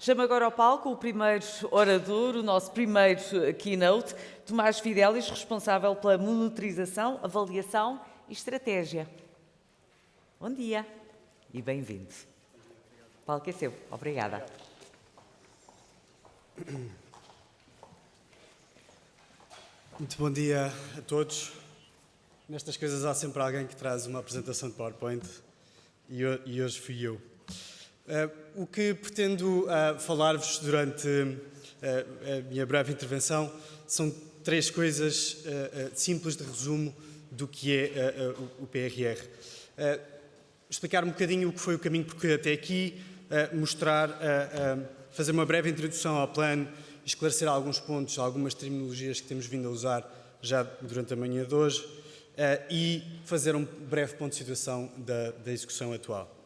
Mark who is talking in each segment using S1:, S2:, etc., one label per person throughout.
S1: Chamo agora ao palco o primeiro orador, o nosso primeiro keynote, Tomás Fidelis, responsável pela monitorização, avaliação e estratégia. Bom dia e bem-vindo. O palco é seu. Obrigada.
S2: Muito bom dia a todos. Nestas coisas há sempre alguém que traz uma apresentação de PowerPoint e hoje fui eu. O que pretendo falar-vos durante a minha breve intervenção são três coisas simples de resumo do que é o PRR. Explicar um bocadinho o que foi o caminho porque até aqui, fazer uma breve introdução ao plano, esclarecer alguns pontos, algumas terminologias que temos vindo a usar já durante a manhã de hoje e fazer um breve ponto de situação da execução atual.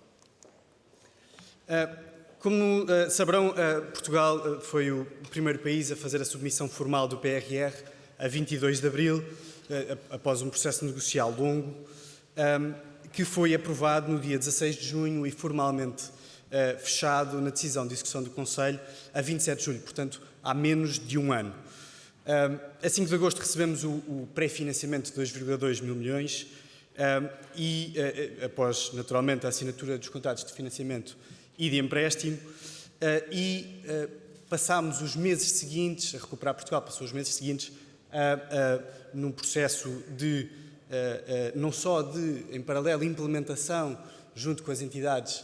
S2: Como saberão, Portugal foi o primeiro país a fazer a submissão formal do PRR a 22 de abril, após um processo negocial longo, que foi aprovado no dia 16 de junho e formalmente fechado na decisão de execução do Conselho a 27 de julho, portanto, há menos de um ano. A 5 de agosto recebemos o pré-financiamento de 2,2 mil milhões e, após, naturalmente, a assinatura dos contratos de financiamento e de empréstimo, passámos os meses seguintes, a recuperar Portugal passou os meses seguintes num processo de, não só de, em paralelo, implementação junto com as entidades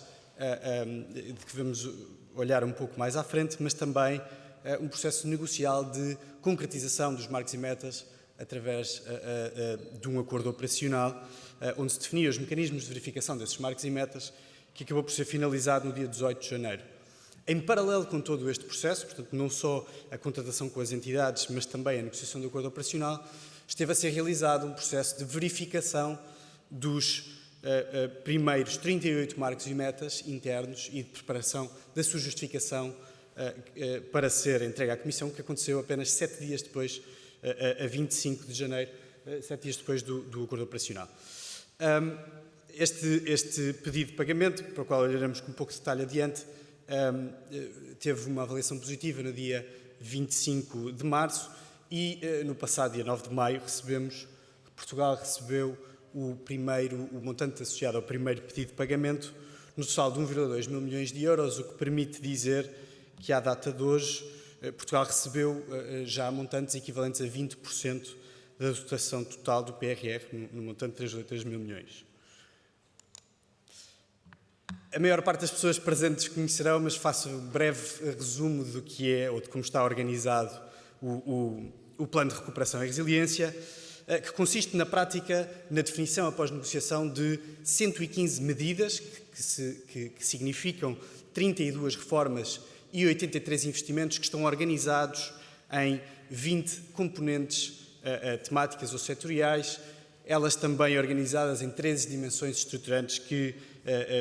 S2: de que vamos olhar um pouco mais à frente, mas também um processo negocial de concretização dos marcos e metas através de um acordo operacional, onde se definiam os mecanismos de verificação desses marcos e metas, que acabou por ser finalizado no dia 18 de janeiro. Em paralelo com todo este processo, portanto, não só a contratação com as entidades, mas também a negociação do acordo operacional, esteve a ser realizado um processo de verificação dos primeiros 38 marcos e metas internos e de preparação da sua justificação para ser entregue à Comissão, que aconteceu apenas 7 dias depois, a 25 de janeiro, 7 dias depois do acordo operacional. Este pedido de pagamento, para o qual olharemos com um pouco de detalhe adiante, teve uma avaliação positiva no dia 25 de março e no passado dia 9 de maio Portugal recebeu o montante associado ao primeiro pedido de pagamento no total de 1,2 mil milhões de euros, o que permite dizer que à data de hoje Portugal recebeu já montantes equivalentes a 20% da dotação total do PRR, no montante de 3,3 mil milhões. A maior parte das pessoas presentes conhecerão, mas faço um breve resumo do que é ou de como está organizado o Plano de Recuperação e Resiliência, que consiste na prática na definição após negociação de 115 medidas, que significam 32 reformas e 83 investimentos que estão organizados em 20 componentes temáticas ou setoriais, elas também organizadas em 13 dimensões estruturantes que,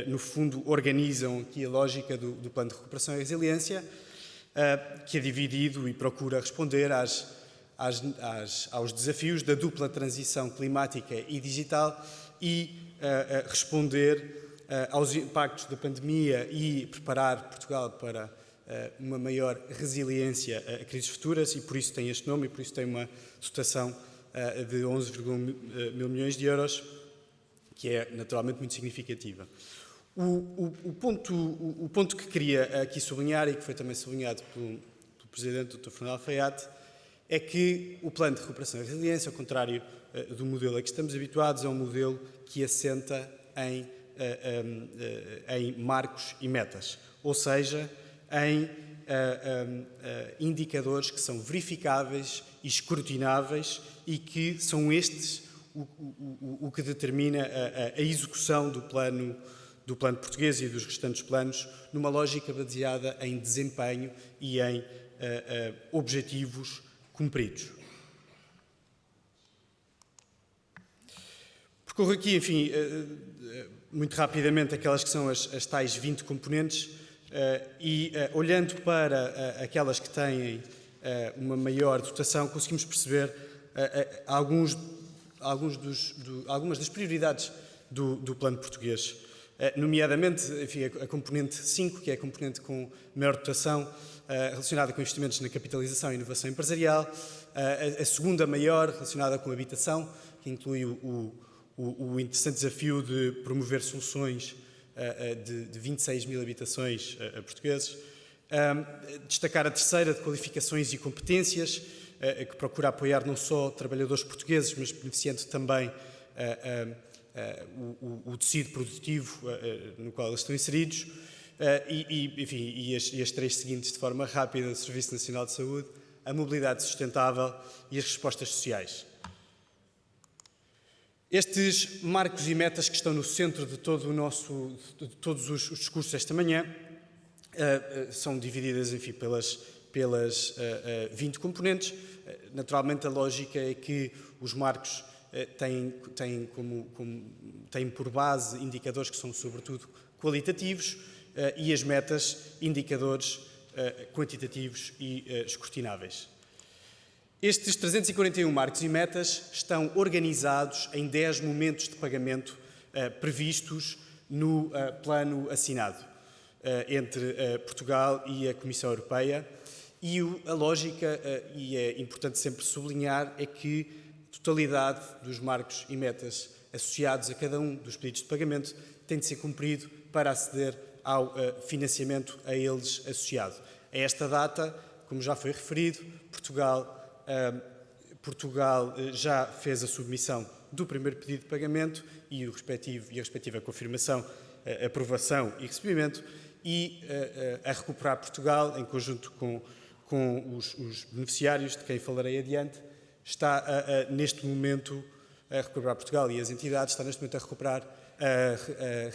S2: no fundo, organizam aqui a lógica do Plano de Recuperação e Resiliência, que é dividido e procura responder aos desafios da dupla transição climática e digital e responder aos impactos da pandemia e preparar Portugal para uma maior resiliência a crises futuras e por isso tem este nome e por isso tem uma dotação de 11,1 mil milhões de euros, que é naturalmente muito significativa. O ponto que queria aqui sublinhar e que foi também sublinhado pelo Presidente Dr. Fernando Alfaiate é que o Plano de Recuperação e Resiliência, ao contrário do modelo a que estamos habituados, é um modelo que assenta em marcos e metas, ou seja, em indicadores que são verificáveis e escrutináveis e que são estes o que determina a execução do plano português e dos restantes planos numa lógica baseada em desempenho e em objetivos cumpridos. Percorro aqui, enfim, muito rapidamente aquelas que são as tais 20 componentes e, olhando para aquelas que têm uma maior dotação, conseguimos perceber algumas das prioridades do plano português. nomeadamente enfim, a componente 5, que é a componente com maior dotação, relacionada com investimentos na capitalização e inovação empresarial, a segunda maior relacionada com a habitação, que inclui o interessante desafio de promover soluções de 26 mil habitações a portugueses. Destacar a terceira, de qualificações e competências, que procura apoiar não só trabalhadores portugueses, mas beneficiando também o tecido produtivo no qual eles estão inseridos. E as três seguintes, de forma rápida: o Serviço Nacional de Saúde, a mobilidade sustentável e as respostas sociais. Estes marcos e metas que estão no centro de todos os discursos esta manhã são divididas, enfim, pelas 20 componentes. Naturalmente, a lógica é que os marcos têm por base indicadores que são, sobretudo, qualitativos, e as metas, indicadores quantitativos e escrutináveis. Estes 341 marcos e metas estão organizados em 10 momentos de pagamento previstos no plano assinado entre Portugal e a Comissão Europeia, e a lógica, e é importante sempre sublinhar, é que a totalidade dos marcos e metas associados a cada um dos pedidos de pagamento tem de ser cumprido para aceder ao financiamento a eles associado. A esta data, como já foi referido, Portugal já fez a submissão do primeiro pedido de pagamento e a respectiva confirmação, aprovação e recebimento, e a Recuperar Portugal, em conjunto com os beneficiários, de quem falarei adiante, está neste momento a Recuperar Portugal e as entidades, está neste momento a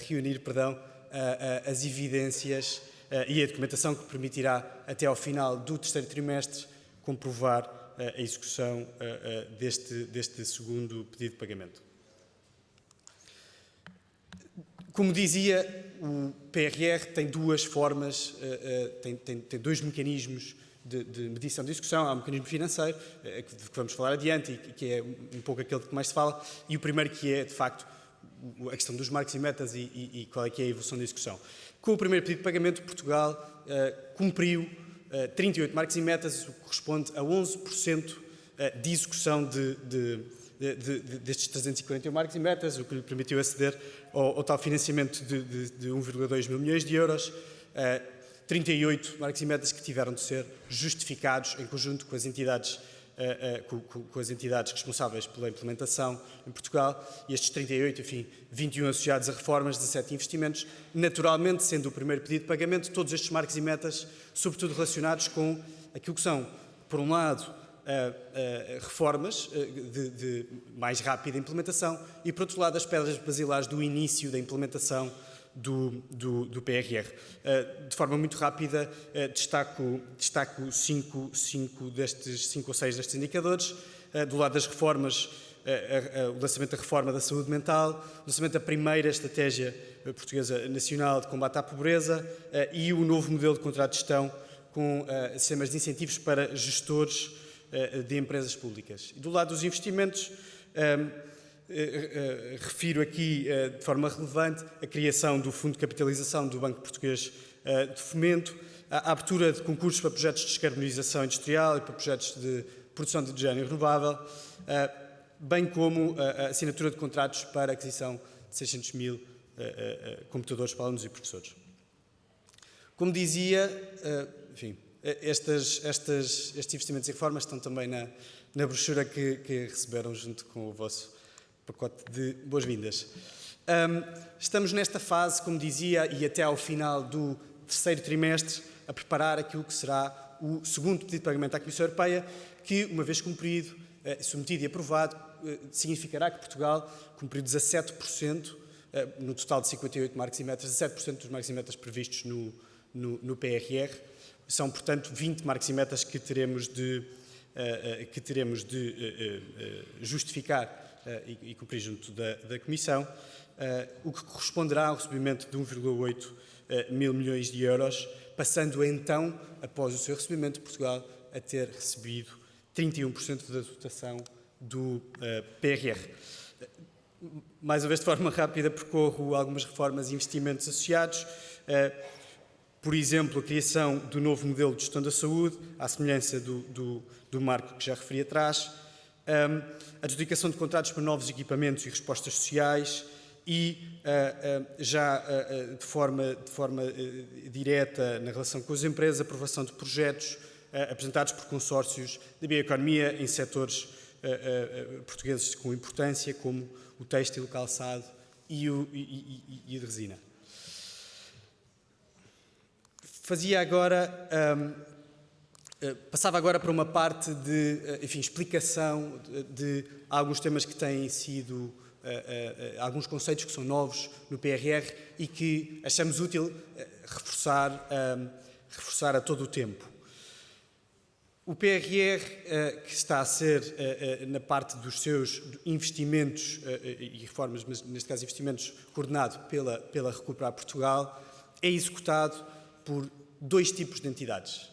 S2: reunir as evidências e a documentação que permitirá, até ao final do terceiro trimestre, comprovar a execução deste segundo pedido de pagamento. Como dizia, o PRR tem duas formas, tem dois mecanismos de medição de execução. Há um mecanismo financeiro, que vamos falar adiante, e que é um pouco aquele que mais se fala, e o primeiro, que é, de facto, a questão dos marcos e metas e qual é que é a evolução da execução. Com o primeiro pedido de pagamento, Portugal cumpriu 38 marcos e metas, o que corresponde a 11% de execução destes 341 marcos e metas, o que lhe permitiu aceder ao tal financiamento de 1,2 mil milhões de euros. 38 marcos e metas que tiveram de ser justificados em conjunto com as entidades responsáveis pela implementação em Portugal, e estes 38, enfim, 21 associados a reformas, 17 investimentos, naturalmente, sendo o primeiro pedido de pagamento, todos estes marcos e metas, sobretudo relacionados com aquilo que são, por um lado, reformas de mais rápida implementação e, por outro lado, as pedras basilares do início da implementação do PRR. De forma muito rápida, destaco 5 ou 6 destes indicadores. Do lado das reformas, o lançamento da reforma da saúde mental, o lançamento da primeira estratégia portuguesa nacional de combate à pobreza e o novo modelo de contrato de gestão com sistemas de incentivos para gestores de empresas públicas. E do lado dos investimentos, refiro aqui de forma relevante a criação do Fundo de Capitalização do Banco Português de Fomento, a abertura de concursos para projetos de descarbonização industrial e para projetos de produção de hidrogênio renovável, bem como a assinatura de contratos para a aquisição de 600 mil computadores para alunos e professores. Como dizia, enfim, estes investimentos e reformas estão também na brochura que receberam junto com o vosso pacote de boas-vindas. Estamos nesta fase, como dizia, e até ao final do terceiro trimestre, a preparar aquilo que será o segundo pedido de pagamento à Comissão Europeia, que, uma vez cumprido, submetido e aprovado, significará que Portugal cumpriu 17%, no total de 58 marcos e metas, 17% dos marcos e metas previstos no PRR. São, portanto, 20 marcos e metas que teremos de justificar e cumprir junto da Comissão, o que corresponderá ao recebimento de 1,8 mil milhões de euros, passando então, após o seu recebimento, Portugal a ter recebido 31% da dotação do PRR. mais uma vez de forma rápida, percorro algumas reformas e investimentos associados. Por exemplo, a criação do novo modelo de gestão da saúde, à semelhança do marco que já referi atrás, a adjudicação de contratos para novos equipamentos e respostas sociais e, já de forma direta na relação com as empresas, a aprovação de projetos apresentados por consórcios de bioeconomia em setores portugueses com importância, como o têxtil, o calçado e a resina. Passava agora para uma parte de, explicação de alguns temas que têm sido, alguns conceitos que são novos no PRR e que achamos útil reforçar a todo o tempo. O PRR, que está a ser, na parte dos seus investimentos e reformas, mas neste caso investimentos coordenado pela Recuperar Portugal, é executado por dois tipos de entidades.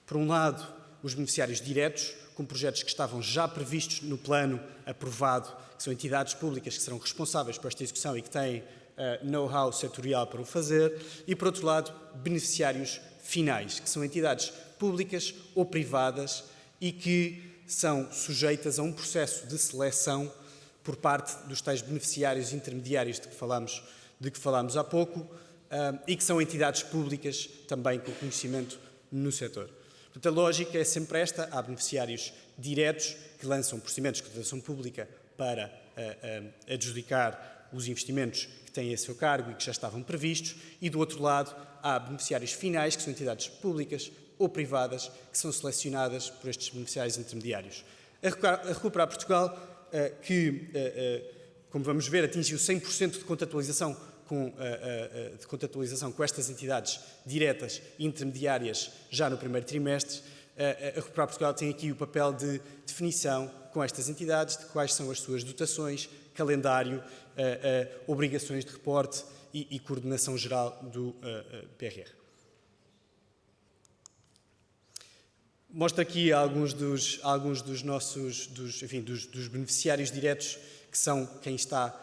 S2: Por um lado, os beneficiários diretos, com projetos que estavam já previstos no plano aprovado, que são entidades públicas que serão responsáveis por esta execução e que têm know-how setorial para o fazer, e, por outro lado, beneficiários finais, que são entidades públicas ou privadas e que são sujeitas a um processo de seleção por parte dos tais beneficiários intermediários de que falámos há pouco, e que são entidades públicas também com conhecimento no setor. Portanto, a lógica é sempre esta: há beneficiários diretos que lançam procedimentos de contratação pública para adjudicar os investimentos que têm a seu cargo e que já estavam previstos, e do outro lado há beneficiários finais, que são entidades públicas ou privadas, que são selecionadas por estes beneficiários intermediários. A Recuperar Portugal, que, como vamos ver, atingiu 100% de contratualização com estas entidades diretas e intermediárias já no primeiro trimestre. A Recuperar Portugal tem aqui o papel de definição com estas entidades de quais são as suas dotações, calendário, obrigações de reporte e coordenação geral do PRR. Mostro aqui alguns dos nossos dos beneficiários diretos, que são quem está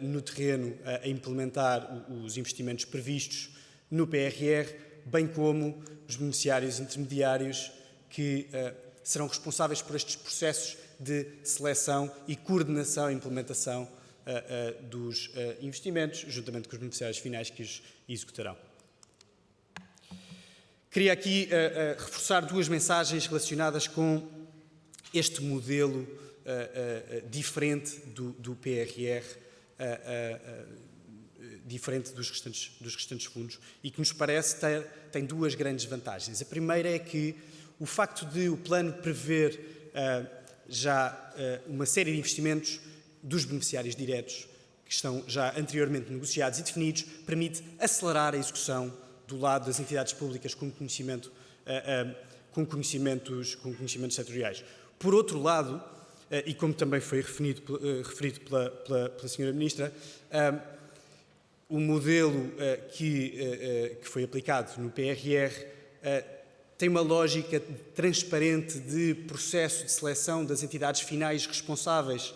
S2: no terreno a implementar os investimentos previstos no PRR, bem como os beneficiários intermediários que serão responsáveis por estes processos de seleção e coordenação e implementação dos investimentos, juntamente com os beneficiários finais que os executarão. Queria aqui reforçar duas mensagens relacionadas com este modelo diferente do PRR, diferente dos restantes fundos, e que nos parece tem duas grandes vantagens. A primeira é que o facto de o plano prever já uma série de investimentos dos beneficiários diretos, que estão já anteriormente negociados e definidos, permite acelerar a execução do lado das entidades públicas com conhecimentos setoriais. Por outro lado, e como também foi referido pela Sra. Ministra, o modelo que foi aplicado no PRR tem uma lógica transparente de processo de seleção das entidades finais responsáveis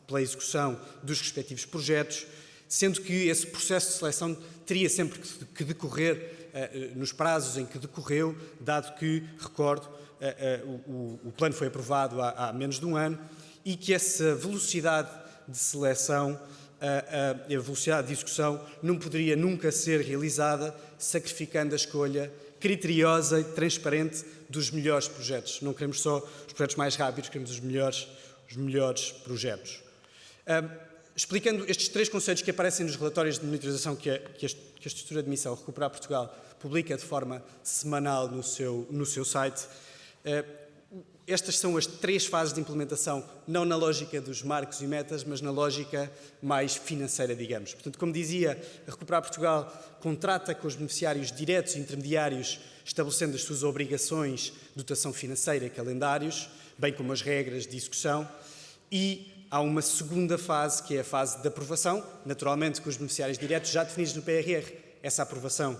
S2: pela execução dos respectivos projetos, sendo que esse processo de seleção teria sempre que decorrer nos prazos em que decorreu, dado que, recordo, o plano foi aprovado há menos de um ano, e que essa velocidade de seleção, a velocidade de execução, não poderia nunca ser realizada sacrificando a escolha criteriosa e transparente dos melhores projetos. Não queremos só os projetos mais rápidos, queremos os melhores projetos. Explicando estes três conceitos que aparecem nos relatórios de monitorização que a estrutura de missão Recuperar Portugal publica de forma semanal no seu site, estas são as três fases de implementação, não na lógica dos marcos e metas, mas na lógica mais financeira, digamos. Portanto, como dizia, a Recuperar Portugal contrata com os beneficiários diretos e intermediários, estabelecendo as suas obrigações, dotação financeira e calendários, bem como as regras de execução, e há uma segunda fase, que é a fase de aprovação, naturalmente com os beneficiários diretos já definidos no PRR. Essa aprovação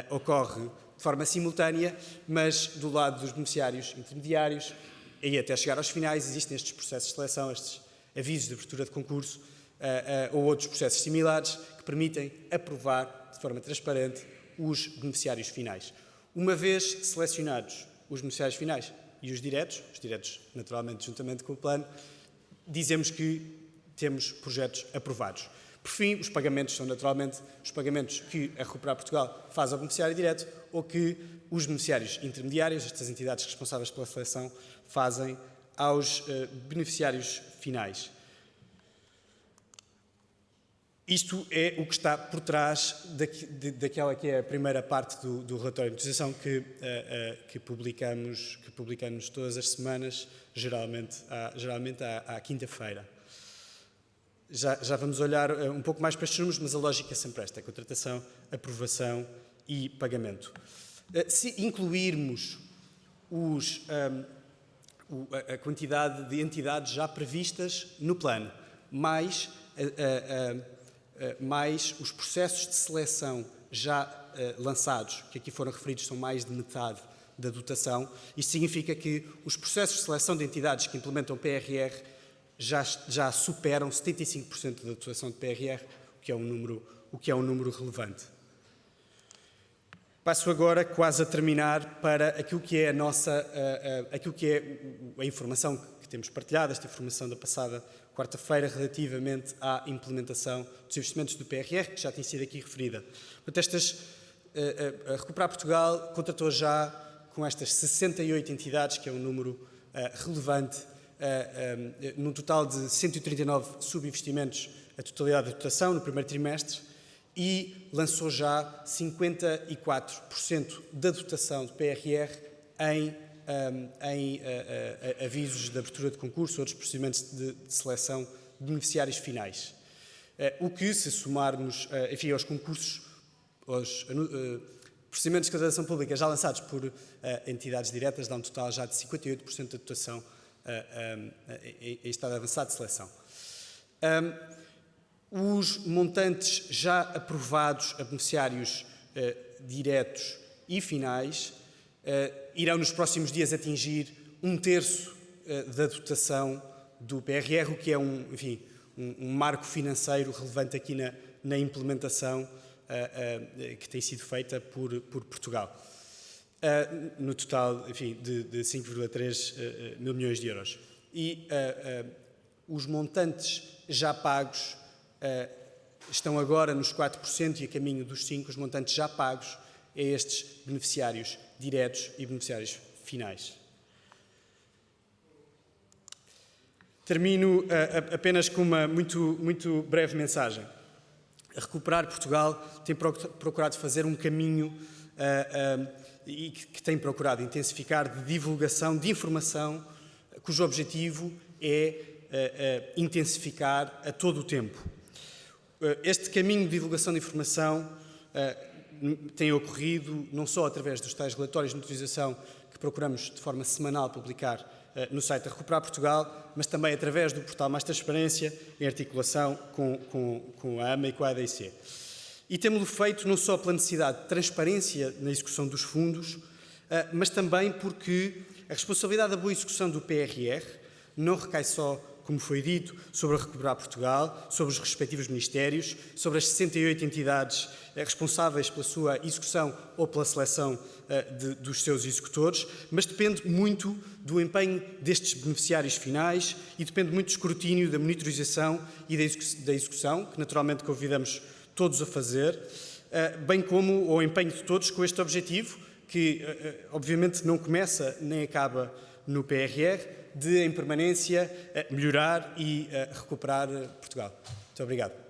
S2: ocorre de forma simultânea, mas do lado dos beneficiários intermediários, e até chegar aos finais, existem estes processos de seleção, avisos de abertura de concurso ou outros processos similares que permitem aprovar de forma transparente os beneficiários finais. Uma vez selecionados os beneficiários finais e os diretos naturalmente juntamente com o plano, dizemos que temos projetos aprovados. Por fim, os pagamentos são naturalmente os pagamentos que a Recuperar Portugal faz ao beneficiário direto ou que os beneficiários intermediários, estas entidades responsáveis pela seleção, fazem aos beneficiários finais. Isto é o que está por trás daquela que é a primeira parte do relatório de utilização que publicamos todas as semanas, geralmente à quinta-feira. Já vamos olhar um pouco mais para estes números, mas a lógica é sempre esta: contratação, aprovação e pagamento. Se incluirmos a quantidade de entidades já previstas no plano, mais os processos de seleção já lançados, que aqui foram referidos, são mais de metade da dotação, isto significa que os processos de seleção de entidades que implementam PRR já superam 75% da dotação de PRR, o que é um número relevante. Passo agora, quase a terminar, para aquilo que é a informação que temos partilhado, esta informação da passada quarta-feira, relativamente à implementação dos investimentos do PRR, que já tem sido aqui referida. Portanto, a Recuperar Portugal contratou já com estas 68 entidades, que é um número relevante, num total de 139 subinvestimentos, a totalidade da dotação no primeiro trimestre, e lançou já 54% da dotação de PRR em avisos de abertura de concurso ou outros procedimentos de seleção de beneficiários finais. O que, se somarmos aos concursos, aos procedimentos de contratação pública já lançados por entidades diretas, dá um total já de 58% da dotação em estado avançado de seleção. Os montantes já aprovados a beneficiários diretos e finais irão nos próximos dias atingir 1/3 da dotação do PRR, o que é um marco financeiro relevante aqui na implementação que tem sido feita por Portugal. No total, de 5,3 mil milhões de euros. E os montantes já pagos estão agora nos 4% e a caminho dos 5%, os montantes já pagos a estes beneficiários diretos e beneficiários finais. Termino apenas com uma muito breve mensagem. A Recuperar Portugal tem procurado fazer um caminho e que tem procurado intensificar de divulgação de informação, cujo objetivo é intensificar a todo o tempo. Este caminho de divulgação de informação tem ocorrido não só através dos tais relatórios de monitorização que procuramos de forma semanal publicar no site da Recuperar Portugal, mas também através do portal Mais Transparência, em articulação com a AMA e com a ADIC. E temos-lo feito não só pela necessidade de transparência na execução dos fundos, mas também porque a responsabilidade da boa execução do PRR não recai só, como foi dito, sobre a Recuperar Portugal, sobre os respectivos ministérios, sobre as 68 entidades responsáveis pela sua execução ou pela seleção dos seus executores, mas depende muito do empenho destes beneficiários finais e depende muito do escrutínio, da monitorização e da execução, que naturalmente convidamos todos a fazer, bem como o empenho de todos com este objetivo, que obviamente não começa nem acaba no PRR, de, em permanência, melhorar e recuperar Portugal. Muito obrigado.